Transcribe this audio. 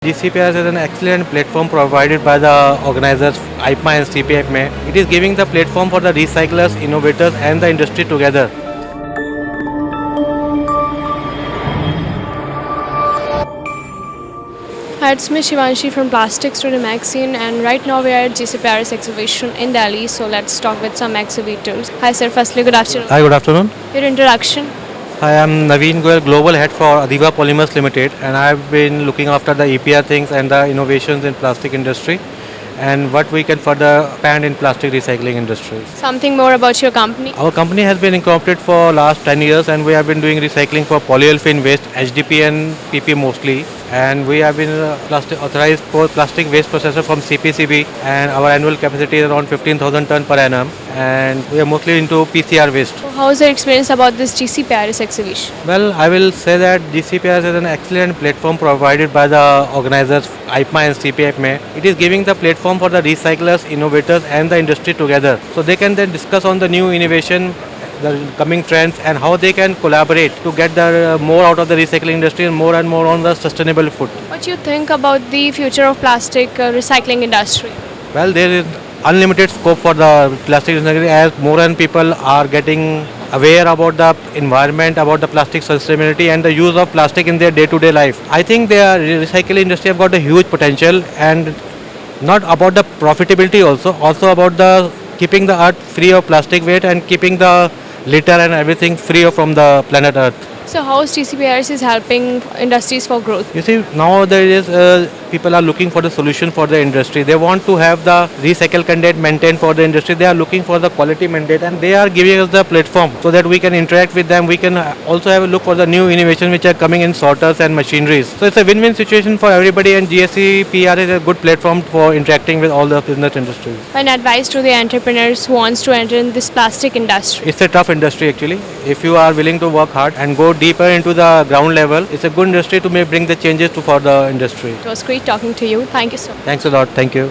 GCPRS is an excellent platform provided by the organizers IPMA and CPIPMA. It is giving the platform for the recyclers, innovators and the industry together. Hi, it's me Shivanshi from Plastic Story Magazine, and right now we are at GCPRS exhibition in Delhi. So let's talk with some exhibitors. Hi sir, firstly good afternoon. Hi, good afternoon. Your introduction. Hi, I'm Naveen Goyal, Global Head for Adiva Polymers Limited, and I've been looking after the EPR things and the innovations in plastic industry and what we can further expand in plastic recycling industry. Something more about your company. Our company has been incorporated for last 10 years and we have been doing recycling for polyolefin waste, HDP and PP mostly. And we have been authorized for plastic waste processor from CPCB, and our annual capacity is around 15,000 ton per annum, and we are mostly into PCR waste. So how is your experience about this GCPRS exhibition? Well, I will say that GCPRS is an excellent platform provided by the organizers IPMA and CPIPMA. It is giving the platform for the recyclers, innovators and the industry together. So they can then discuss on the new innovation, the coming trends and how they can collaborate to get the more out of the recycling industry and more on the sustainable food. What do you think about the future of plastic recycling industry? Well, there is unlimited scope for the plastic recycling as more and people are getting aware about the environment, about the plastic sustainability and the use of plastic in their day-to-day life. I think the recycling industry have got a huge potential, and not about the profitability also about the keeping the earth free of plastic waste and keeping the litter and everything free from the planet earth. So how is GCPRS is helping industries for growth? You see, now there is people are looking for the solution for the industry. They want to have the recycle content maintained for the industry. They are looking for the quality mandate, and they are giving us the platform so that we can interact with them. We can also have a look for the new innovations which are coming in sorters and machineries. So it's a win-win situation for everybody, and GCPRS is a good platform for interacting with all the business industries. An advice to the entrepreneurs who wants to enter in this plastic industry. It's a tough industry actually. If you are willing to work hard and go deeper into the ground level, it's a good industry to bring the changes for the industry. It was great talking to you. Thank you so much. Thanks a lot. Thank you.